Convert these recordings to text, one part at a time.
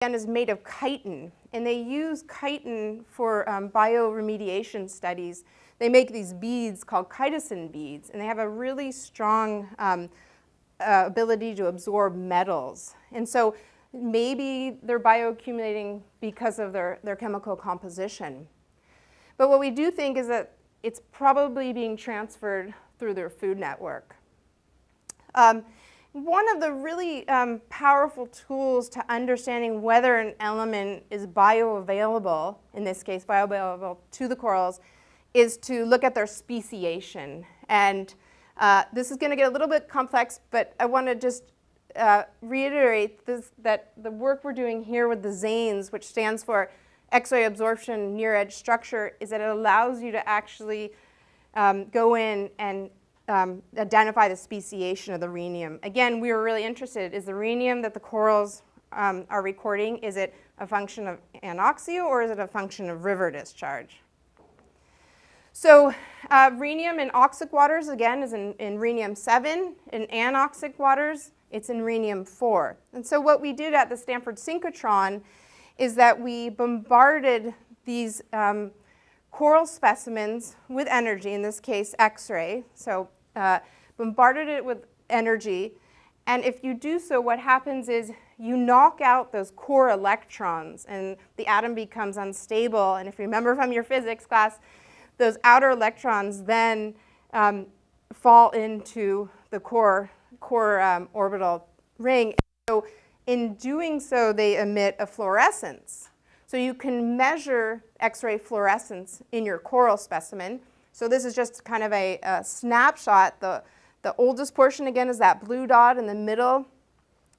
again, is made of chitin, and they use chitin for bioremediation studies. They make these beads called chitosan beads, and they have a really strong ability to absorb metals. And so maybe they're bioaccumulating because of their chemical composition. But what we do think is that it's probably being transferred through their food network. One of the really powerful tools to understanding whether an element is bioavailable, in this case bioavailable to the corals, is to look at their speciation. And this is going to get a little bit complex, but I want to just reiterate that the work we're doing here with the XANES, which stands for X-ray absorption near edge structure, is that it allows you to actually go in and identify the speciation of the rhenium. Again, we were really interested, is the rhenium that the corals are recording, is it a function of anoxia or is it a function of river discharge? So rhenium in oxic waters, again, is in rhenium 7. In anoxic waters, it's in rhenium 4. And so what we did at the Stanford synchrotron is that we bombarded these coral specimens with energy, in this case X-ray. So bombarded it with energy, and if you do so, what happens is you knock out those core electrons and the atom becomes unstable. And if you remember from your physics class, those outer electrons then fall into the core orbital ring. So in doing so, they emit a fluorescence. So you can measure X-ray fluorescence in your coral specimen. So this is just kind of a snapshot. The oldest portion, again, is that blue dot in the middle,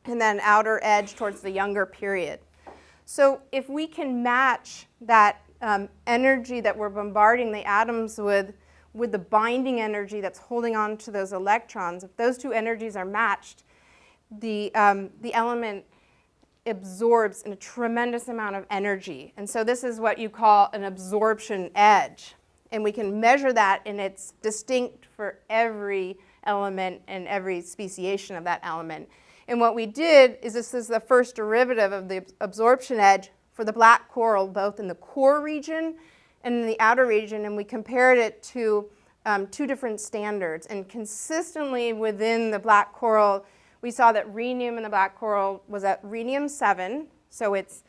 and then outer edge towards the younger period. So if we can match that energy that we're bombarding the atoms with the binding energy that's holding on to those electrons, if those two energies are matched, the element absorbs a tremendous amount of energy. And so this is what you call an absorption edge. And we can measure that, and it's distinct for every element and every speciation of that element. And what we did is this is the first derivative of the absorption edge for the black coral, both in the core region and in the outer region, and we compared it to two different standards. And consistently within the black coral, we saw that rhenium in the black coral was at rhenium 7, so it's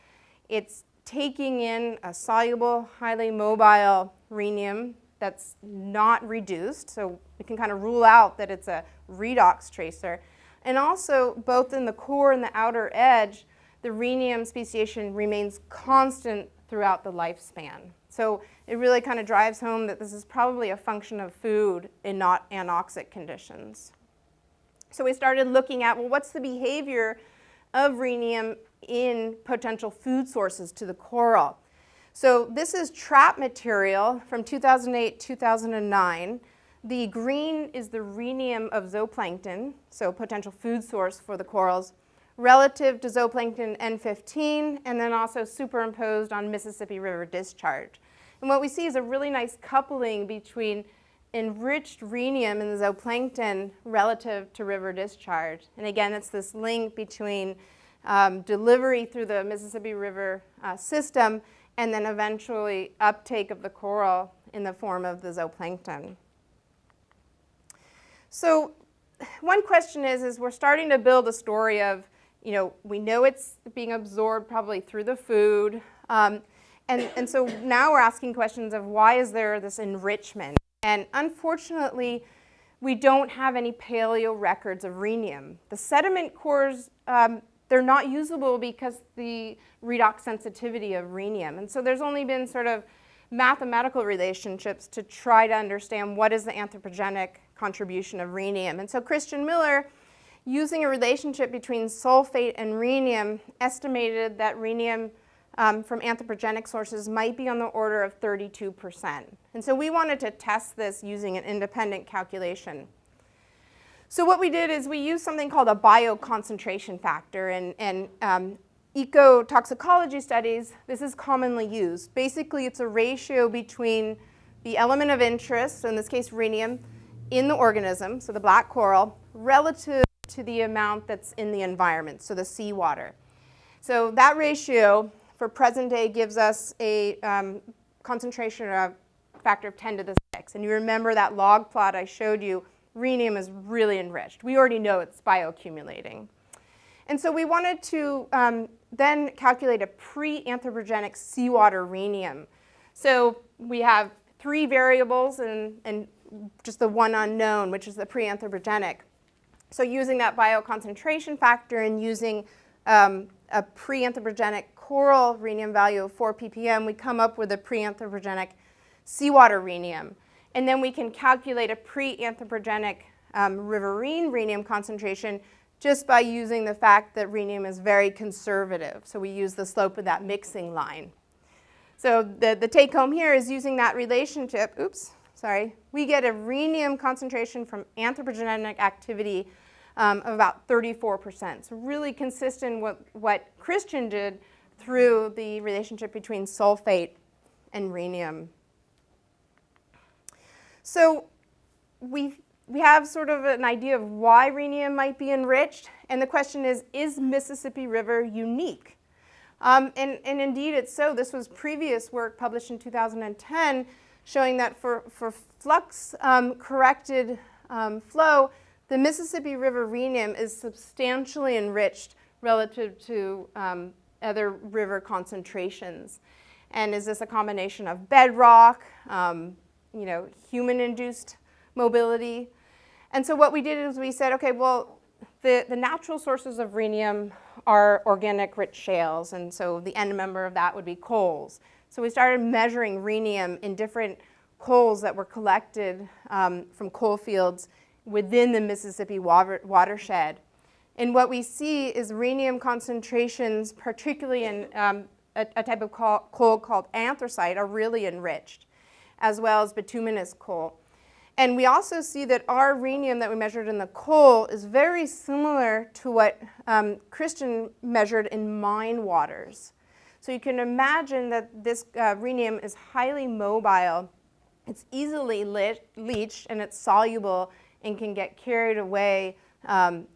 taking in a soluble, highly mobile rhenium that's not reduced, so we can kind of rule out that it's a redox tracer. And also, both in the core and the outer edge, the rhenium speciation remains constant throughout the lifespan. So it really kind of drives home that this is probably a function of food and not anoxic conditions. So we started looking at, well, what's the behavior of rhenium in potential food sources to the coral? So this is trap material from 2008-2009. The green is the rhenium of zooplankton, so potential food source for the corals, relative to zooplankton N15, and then also superimposed on Mississippi River discharge. And what we see is a really nice coupling between enriched rhenium in the zooplankton relative to river discharge. And again, it's this link between delivery through the Mississippi River system and then eventually uptake of the coral in the form of the zooplankton. So one question is we're starting to build a story of, we know it's being absorbed probably through the food. And so now we're asking questions of why is there this enrichment? And unfortunately, we don't have any paleo records of rhenium. The sediment cores, they're not usable because the redox sensitivity of rhenium. And so there's only been sort of mathematical relationships to try to understand what is the anthropogenic contribution of rhenium. And so Christian Miller, using a relationship between sulfate and rhenium, estimated that rhenium from anthropogenic sources might be on the order of 32%. And so we wanted to test this using an independent calculation. So what we did is we used something called a bioconcentration factor, and ecotoxicology studies, this is commonly used. Basically, it's a ratio between the element of interest, so in this case rhenium, in the organism, so the black coral, relative to the amount that's in the environment, so the seawater. So that ratio for present day gives us a concentration of factor of 10 to the 6. And you remember that log plot I showed you, rhenium is really enriched. We already know it's bioaccumulating. And so we wanted to then calculate a pre-anthropogenic seawater rhenium. So we have 3 variables and just the one unknown, which is the pre-anthropogenic. So using that bioconcentration factor and using a pre-anthropogenic coral rhenium value of 4 ppm, we come up with a pre-anthropogenic seawater rhenium. And then we can calculate a pre-anthropogenic riverine rhenium concentration just by using the fact that rhenium is very conservative. So we use the slope of that mixing line. So the take home here is using that relationship, we get a rhenium concentration from anthropogenic activity of about 34%. So really consistent with what Christian did through the relationship between sulfate and rhenium. So we have sort of an idea of why rhenium might be enriched, and the question is Mississippi River unique? And indeed it's so. This was previous work published in 2010 showing that for flux corrected flow, the Mississippi River rhenium is substantially enriched relative to other river concentrations. And is this a combination of bedrock, human-induced mobility? And so what we did is we said, okay, well, the natural sources of rhenium are organic rich shales, and so the end member of that would be coals. So we started measuring rhenium in different coals that were collected from coal fields within the Mississippi watershed. And what we see is rhenium concentrations, particularly in a type of coal called anthracite, are really enriched, as well as bituminous coal. And we also see that our rhenium that we measured in the coal is very similar to what Christian measured in mine waters. So you can imagine that this rhenium is highly mobile, it's easily leached, and it's soluble and can get carried away in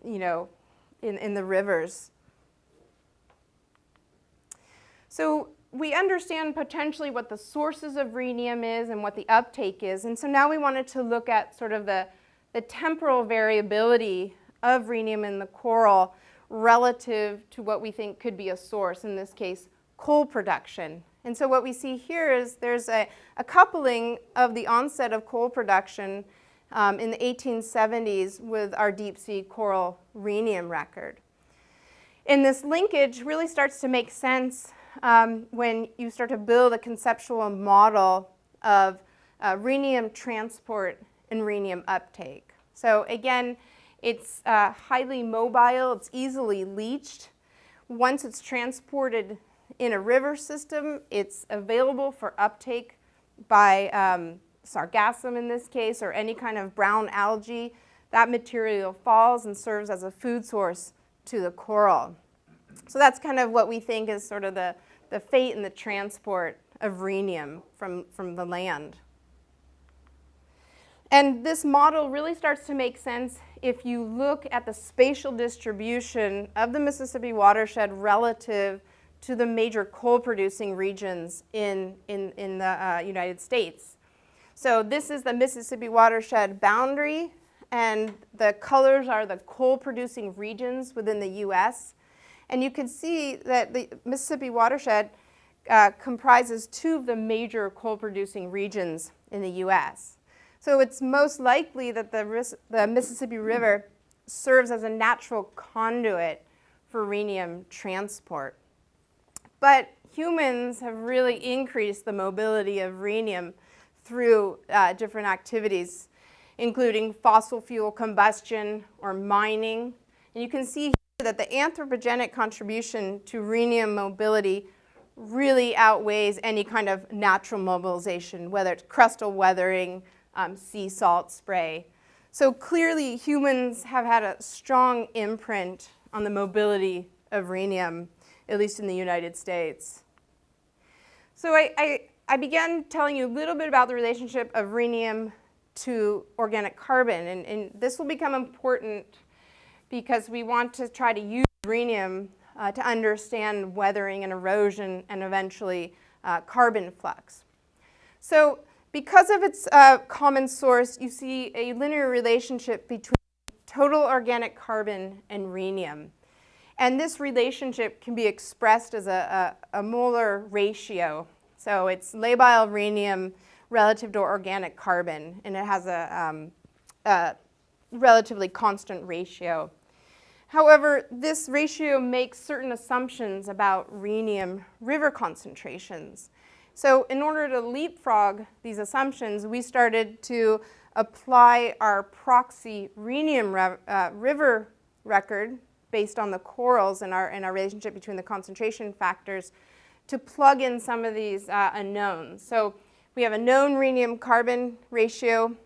the rivers. So we understand potentially what the sources of rhenium is and what the uptake is, and so now we wanted to look at sort of the temporal variability of rhenium in the coral relative to what we think could be a source, in this case coal production. And so what we see here is there's a coupling of the onset of coal production in the 1870s with our deep sea coral rhenium record. And this linkage really starts to make sense when you start to build a conceptual model of rhenium transport and rhenium uptake. So again, it's highly mobile, it's easily leached. Once it's transported in a river system, it's available for uptake by sargassum in this case, or any kind of brown algae. That material falls and serves as a food source to the coral. So that's kind of what we think is sort of the fate and the transport of rhenium from the land. And this model really starts to make sense if you look at the spatial distribution of the Mississippi watershed relative to the major coal-producing regions in the United States. So this is the Mississippi watershed boundary, and the colors are the coal-producing regions within the U.S. And you can see that the Mississippi watershed comprises 2 of the major coal-producing regions in the U.S. So it's most likely that the Mississippi River serves as a natural conduit for rhenium transport. But humans have really increased the mobility of rhenium through different activities, including fossil fuel combustion or mining. And you can see here that the anthropogenic contribution to rhenium mobility really outweighs any kind of natural mobilization, whether it's crustal weathering, sea salt spray. So clearly humans have had a strong imprint on the mobility of rhenium, at least in the United States. So I began telling you a little bit about the relationship of rhenium to organic carbon, and this will become important because we want to try to use rhenium to understand weathering and erosion and eventually carbon flux. So because of its common source, you see a linear relationship between total organic carbon and rhenium. And this relationship can be expressed as a molar ratio. So it's labile rhenium relative to organic carbon, and it has a relatively constant ratio. However, this ratio makes certain assumptions about rhenium river concentrations. So in order to leapfrog these assumptions, we started to apply our proxy rhenium river record based on the corals and our relationship between the concentration factors to plug in some of these unknowns. So we have a known rhenium carbon ratio.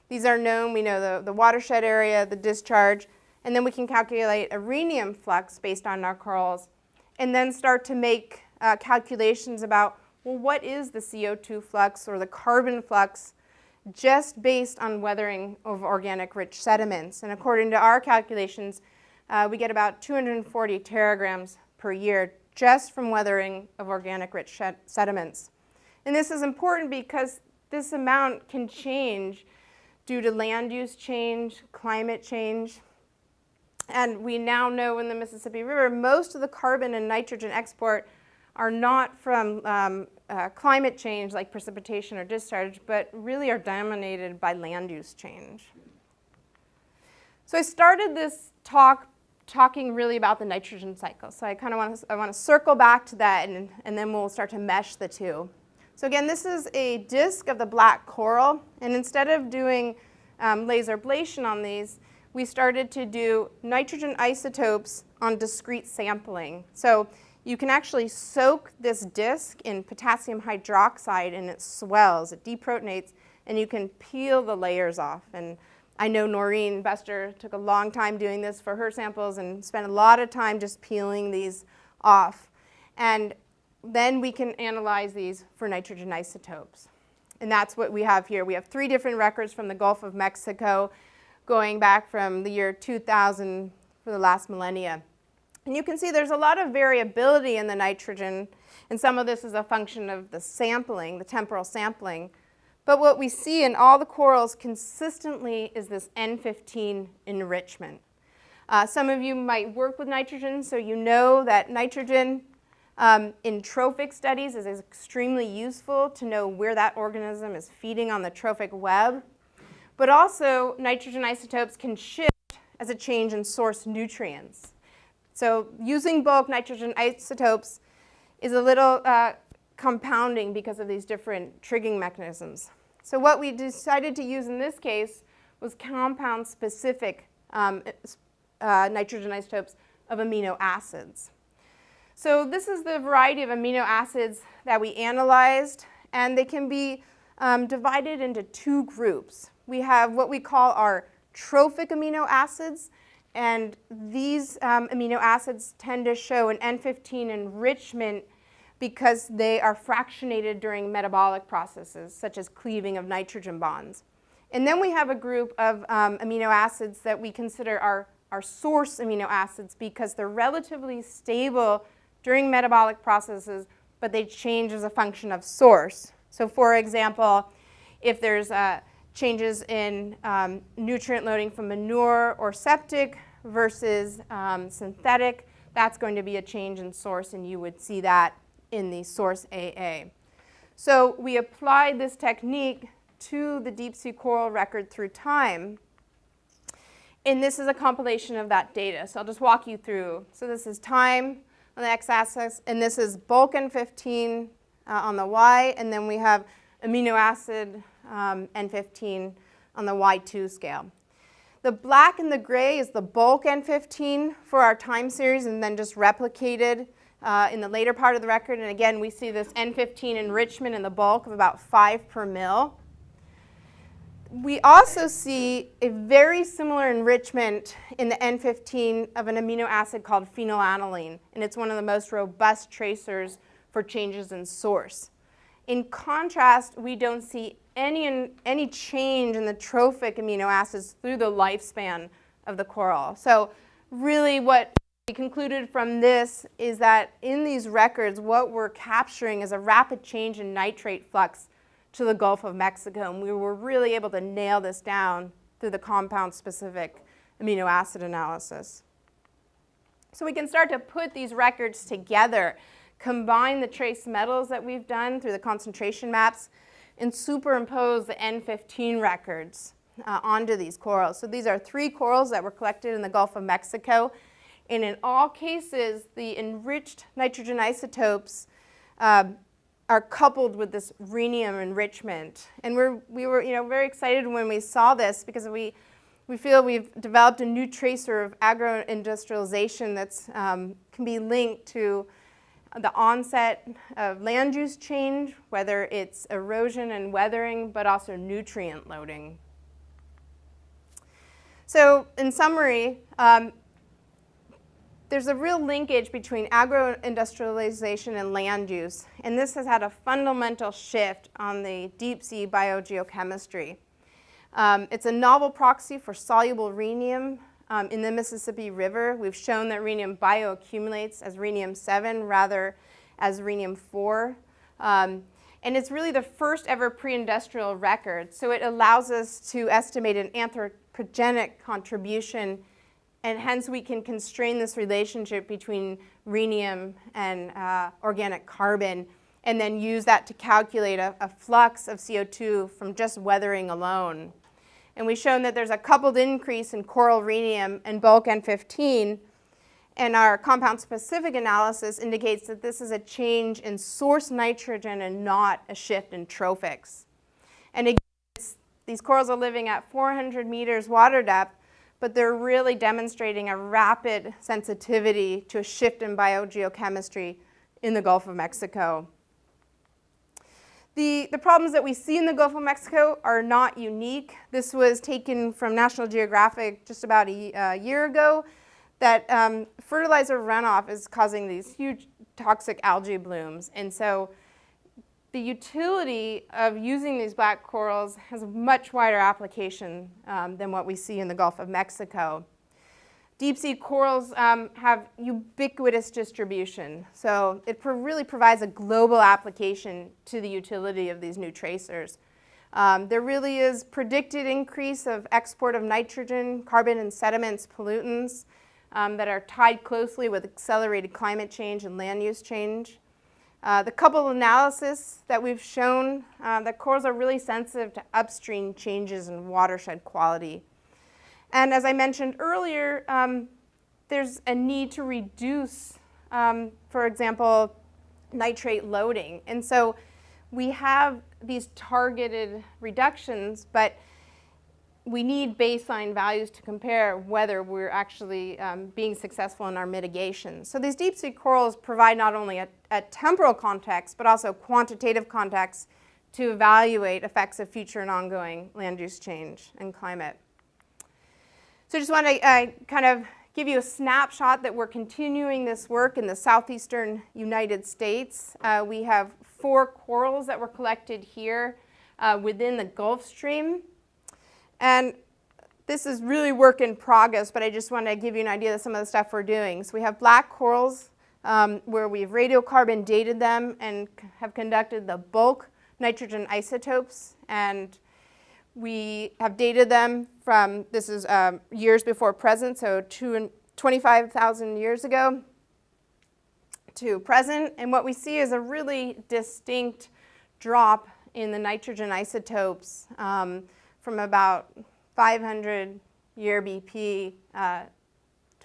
These are known. We know the watershed area, the discharge, and then we can calculate a rhenium flux based on our corals, and then start to make calculations about, well, what is the CO2 flux or the carbon flux just based on weathering of organic rich sediments. And according to our calculations, we get about 240 teragrams per year just from weathering of organic rich sediments. And this is important because this amount can change due to land use change, climate change. And we now know in the Mississippi River, most of the carbon and nitrogen export are not from climate change like precipitation or discharge, but really are dominated by land use change. So I started this talking really about the nitrogen cycle. So I kind of want to circle back to that, and then we'll start to mesh the two. So again, this is a disk of the black coral, and instead of doing laser ablation on these, we started to do nitrogen isotopes on discrete sampling. So you can actually soak this disk in potassium hydroxide and it swells, it deprotonates, and you can peel the layers off. And I know Noreen Bester took a long time doing this for her samples and spent a lot of time just peeling these off. And then we can analyze these for nitrogen isotopes. And that's what we have here. We have 3 different records from the Gulf of Mexico going back from the year 2000 for the last millennia. And you can see there's a lot of variability in the nitrogen, and some of this is a function of the sampling, the temporal sampling. But what we see in all the corals consistently is this N15 enrichment. Some of you might work with nitrogen, so you know that nitrogen in trophic studies is extremely useful to know where that organism is feeding on the trophic web. But also, nitrogen isotopes can shift as a change in source nutrients. So using bulk nitrogen isotopes is a little compounding because of these different triggering mechanisms. So what we decided to use in this case was compound-specific nitrogen isotopes of amino acids. So this is the variety of amino acids that we analyzed, and they can be divided into 2 groups. We have what we call our trophic amino acids, and these amino acids tend to show an N15 enrichment because they are fractionated during metabolic processes, such as cleaving of nitrogen bonds. And then we have a group of amino acids that we consider our source amino acids because they're relatively stable during metabolic processes, but they change as a function of source. So for example, if there's changes in nutrient loading from manure or septic versus synthetic, that's going to be a change in source, and you would see that in the source AA. So we applied this technique to the deep sea coral record through time, and this is a compilation of that data. So I'll just walk you through. So this is time on the x-axis, and this is bulk N15 on the y, and then we have amino acid N15 on the Y2 scale. The black and the gray is the bulk N15 for our time series and then just replicated in the later part of the record. And again, we see this N15 enrichment in the bulk of about 5 per mil. We also see a very similar enrichment in the N15 of an amino acid called phenylalanine, and it's one of the most robust tracers for changes in source. In contrast, we don't see any change in the trophic amino acids through the lifespan of the coral. So really what We concluded from this is that in these records, what we're capturing is a rapid change in nitrate flux to the Gulf of Mexico, and we were really able to nail this down through the compound-specific amino acid analysis. So we can start to put these records together, combine the trace metals that we've done through the concentration maps, and superimpose the N15 records onto these corals. So these are 3 corals that were collected in the Gulf of Mexico. And in all cases, the enriched nitrogen isotopes are coupled with this rhenium enrichment. And we were very excited when we saw this, because we feel we've developed a new tracer of agro-industrialization that's can be linked to the onset of land use change, whether it's erosion and weathering, but also nutrient loading. So in summary, there's a real linkage between agro-industrialization and land use, and this has had a fundamental shift on the deep-sea biogeochemistry. It's a novel proxy for soluble rhenium in the Mississippi River. We've shown that rhenium bioaccumulates as rhenium-7 rather as rhenium-4. And it's really the first ever pre-industrial record, so it allows us to estimate an anthropogenic contribution, and hence we can constrain this relationship between rhenium and organic carbon, and then use that to calculate a flux of CO2 from just weathering alone. And we've shown that there's a coupled increase in coral rhenium and bulk N15, and our compound-specific analysis indicates that this is a change in source nitrogen and not a shift in trophics. And again, these corals are living at 400 meters water depth, but they're really demonstrating a rapid sensitivity to a shift in biogeochemistry in the Gulf of Mexico. The problems that we see in the Gulf of Mexico are not unique. This was taken from National Geographic just about a year ago, that fertilizer runoff is causing these huge toxic algae blooms. And so the utility of using these black corals has a much wider application than what we see in the Gulf of Mexico. Deep sea corals have ubiquitous distribution, so it really provides a global application to the utility of these new tracers. There really is predicted increase of export of nitrogen, carbon, and sediments pollutants that are tied closely with accelerated climate change and land use change. The coupled analysis that we've shown that corals are really sensitive to upstream changes in watershed quality. And as I mentioned earlier, there's a need to reduce, for example, nitrate loading. And so we have these targeted reductions, but we need baseline values to compare whether we're actually being successful in our mitigation. So these deep sea corals provide not only a temporal context, but also quantitative context to evaluate effects of future and ongoing land use change and climate. So I just want to kind of give you a snapshot that we're continuing this work in the southeastern United States. We have 4 corals that were collected here within the Gulf Stream. And this is really work in progress, but I just want to give you an idea of some of the stuff we're doing. So we have black corals where we've radiocarbon dated them and have conducted the bulk nitrogen isotopes, and we have dated them from, this is years before present, so 25,000 years ago to present. And what we see is a really distinct drop in the nitrogen isotopes from about 500 year BP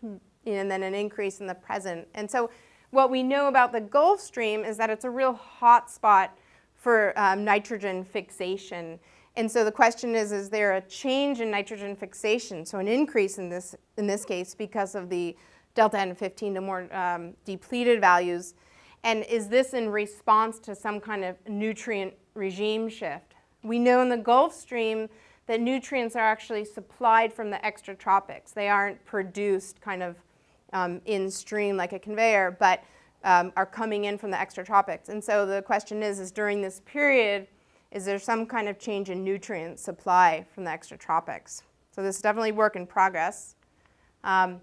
and then an increase in the present. And so what we know about the Gulf Stream is that it's a real hot spot for nitrogen fixation. And so the question is there a change in nitrogen fixation, so an increase in this case because of the delta N15 to more depleted values? And is this in response to some kind of nutrient regime shift? We know in the Gulf Stream that nutrients are actually supplied from the extratropics. They aren't produced kind of in stream like a conveyor, but are coming in from the extratropics. And so the question is during this period, is there some kind of change in nutrient supply from the extratropics? So this is definitely work in progress. And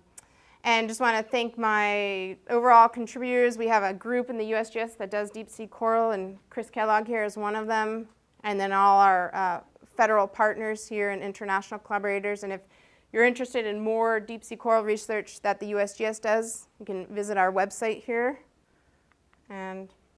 And just want to thank my overall contributors. We have a group in the USGS that does deep sea coral, and Chris Kellogg here is one of them. And then all our federal partners here and international collaborators. And if you're interested in more deep sea coral research that the USGS does, you can visit our website here. And